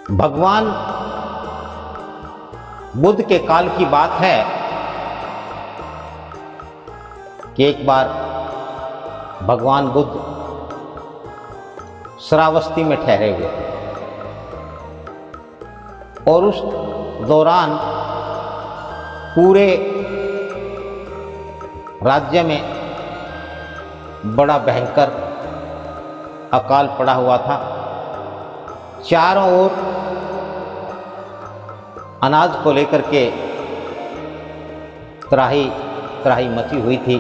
भगवान बुद्ध के काल की बात है कि एक बार भगवान बुद्ध श्रावस्ती में ठहरे हुए और उस दौरान पूरे राज्य में बड़ा भयंकर अकाल पड़ा हुआ था। चारों ओर अनाज को लेकर के त्राही त्राही मची हुई थी।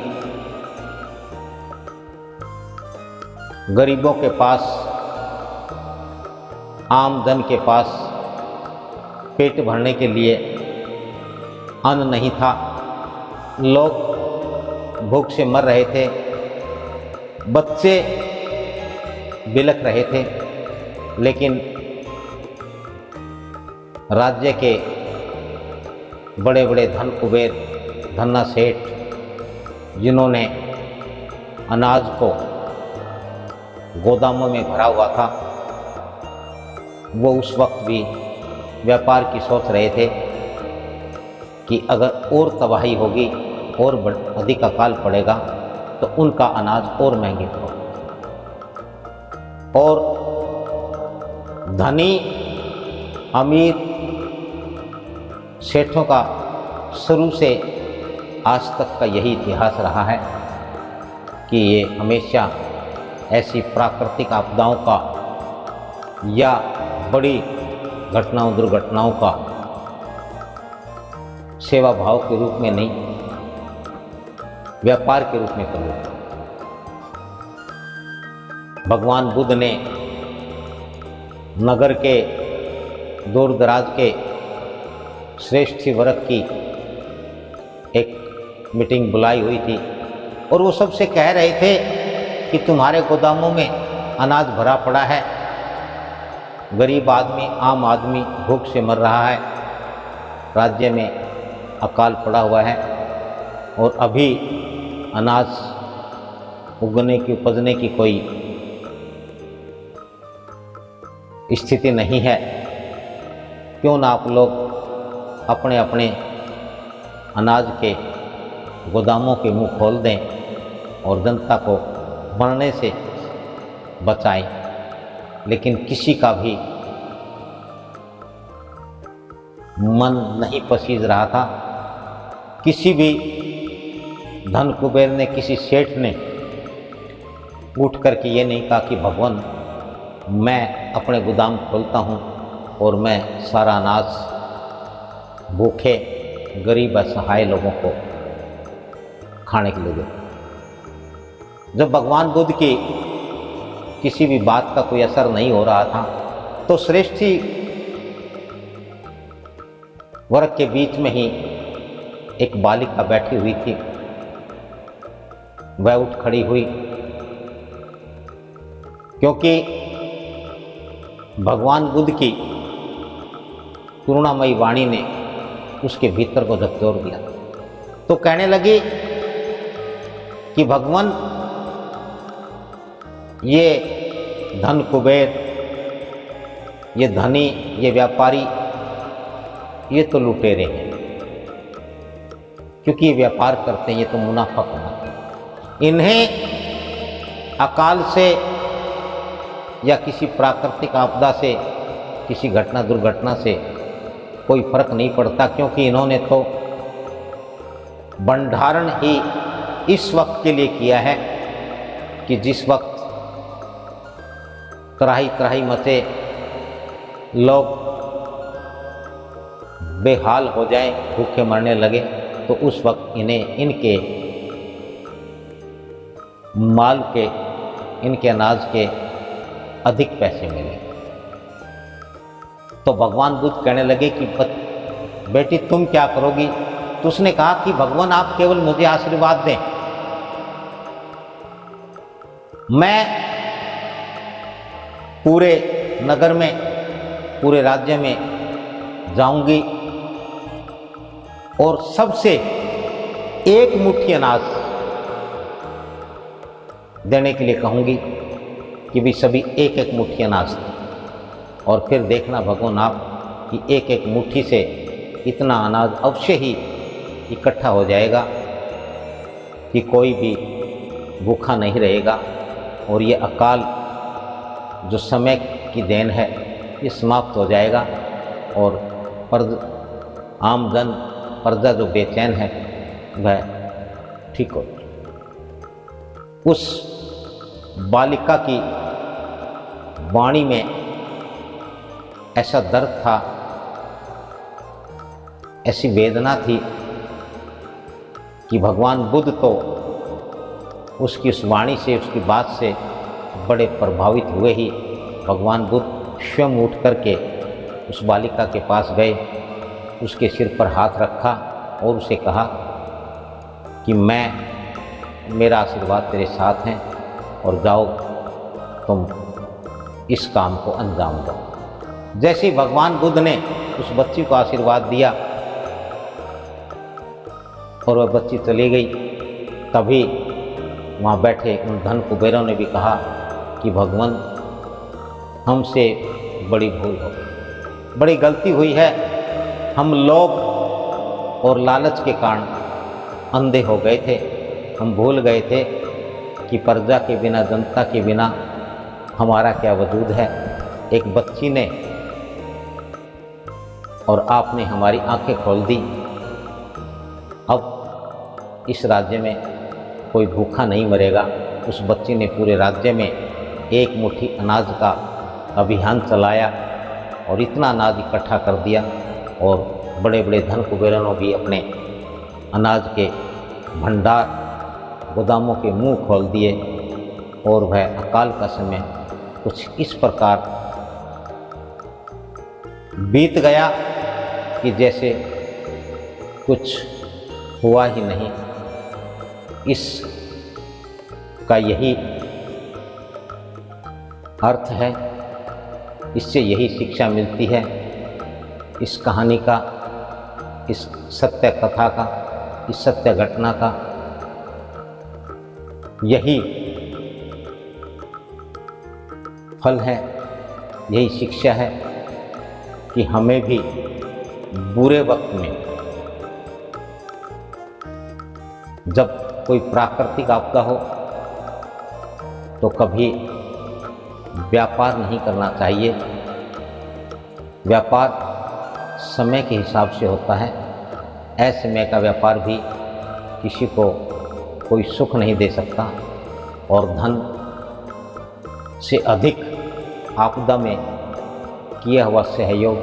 गरीबों के पास, आमदन के पास पेट भरने के लिए अन्न नहीं था। लोग भूख से मर रहे थे, बच्चे बिलख रहे थे। लेकिन राज्य के बड़े बड़े धन कुबेर, धन्ना सेठ, जिन्होंने अनाज को गोदामों में भरा हुआ था, वो उस वक्त भी व्यापार की सोच रहे थे कि अगर और तबाही होगी और अधिक अकाल पड़ेगा तो उनका अनाज और महंगे होगा। और धनी अमीर सेठों का शुरू से आज तक का यही इतिहास रहा है कि ये हमेशा ऐसी प्राकृतिक आपदाओं का या बड़ी घटनाओं दुर्घटनाओं का सेवा भाव के रूप में नहीं, व्यापार के रूप में कर। भगवान बुद्ध ने नगर के दूर दराज के श्रेष्ठ वर्ग की एक मीटिंग बुलाई हुई थी और वो सबसे कह रहे थे कि तुम्हारे गोदामों में अनाज भरा पड़ा है, गरीब आदमी, आम आदमी भूख से मर रहा है, राज्य में अकाल पड़ा हुआ है और अभी अनाज उगने की, उपजने की कोई स्थिति नहीं है। क्यों ना आप लोग अपने अपने अनाज के गोदामों के मुंह खोल दें और जनता को मरने से बचाएं। लेकिन किसी का भी मन नहीं पसीज रहा था। किसी भी धन कुबेर ने, किसी सेठ ने उठ करके ये नहीं कहा कि भगवान मैं अपने गोदाम खोलता हूँ और मैं सारा अनाज भूखे गरीब असहाय लोगों को खाने के लिए देता। जब भगवान बुद्ध की किसी भी बात का कोई असर नहीं हो रहा था तो श्रेष्ठी वर्ग के बीच में ही एक बालिका बैठी हुई थी। वह उठ खड़ी हुई क्योंकि भगवान बुद्ध की करुणामयी वाणी ने उसके भीतर को झकझोर दिया। तो कहने लगी कि भगवान, ये धन कुबेर, ये धनी, ये व्यापारी, ये तो लुटेरे हैं, क्योंकि ये व्यापार करते हैं, ये तो मुनाफा कमाते हैं। इन्हें अकाल से या किसी प्राकृतिक आपदा से, किसी घटना दुर्घटना से कोई फर्क नहीं पड़ता, क्योंकि इन्होंने तो भंडारण ही इस वक्त के लिए किया है कि जिस वक्त त्राही त्राही मचे, लोग बेहाल हो जाएं, भूखे मरने लगे, तो उस वक्त इन्हें इनके माल के, इनके अनाज के अधिक पैसे मिले। तो भगवान बुद्ध कहने लगे कि बेटी तुम क्या करोगी? तो उसने कहा कि भगवान आप केवल मुझे आशीर्वाद दें, मैं पूरे नगर में, पूरे राज्य में जाऊंगी और सबसे एक मुट्ठी अनाज देने के लिए कहूंगी कि भी सभी एक एक मुट्ठी अनाज दें। और फिर देखना भगवान आप कि एक एक मुट्ठी से इतना अनाज अवश्य ही इकट्ठा हो जाएगा कि कोई भी भूखा नहीं रहेगा। और ये अकाल जो समय की देन है ये समाप्त हो जाएगा और आमजन प्रजा जो बेचैन है वह ठीक हो। उस बालिका की वाणी में ऐसा दर्द था, ऐसी वेदना थी कि भगवान बुद्ध तो उसकी उस वाणी से, उसकी बात से बड़े प्रभावित हुए ही भगवान बुद्ध स्वयं उठ करके उस बालिका के पास गए, उसके सिर पर हाथ रखा और उसे कहा कि मेरा आशीर्वाद तेरे साथ है और जाओ तुम इस काम को अंजाम दो। जैसे ही भगवान बुद्ध ने उस बच्ची को आशीर्वाद दिया और वह बच्ची चली गई, तभी वहाँ बैठे उन धन कुबेरों ने भी कहा कि भगवान हमसे बड़ी भूल हो गई, बड़ी गलती हुई है, हम लोभ और लालच के कारण अंधे हो गए थे, हम भूल गए थे कि प्रजा के बिना, जनता के बिना हमारा क्या वजूद है। एक बच्ची ने और आपने हमारी आंखें खोल दी। अब इस राज्य में कोई भूखा नहीं मरेगा। उस बच्ची ने पूरे राज्य में एक मुट्ठी अनाज का अभियान चलाया और इतना अनाज इकट्ठा कर दिया और बड़े बड़े धन कुबेरों ने भी अपने अनाज के भंडार गोदामों के मुंह खोल दिए और वह अकाल का समय कुछ इस प्रकार बीत गया कि जैसे कुछ हुआ ही नहीं। इस का यही अर्थ है, इससे यही शिक्षा मिलती है, इस कहानी का, इस सत्य कथा का, इस सत्य घटना का यही फल है, यही शिक्षा है कि हमें भी बुरे वक्त में, जब कोई प्राकृतिक आपदा हो तो कभी व्यापार नहीं करना चाहिए। व्यापार समय के हिसाब से होता है। असमय का व्यापार भी किसी को कोई सुख नहीं दे सकता और धन से अधिक आपदा में किया हुआ सहयोग,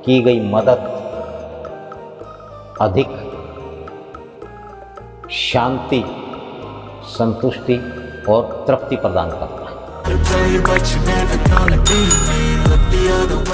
की गई मदद अधिक शांति, संतुष्टि और तृप्ति प्रदान करता है।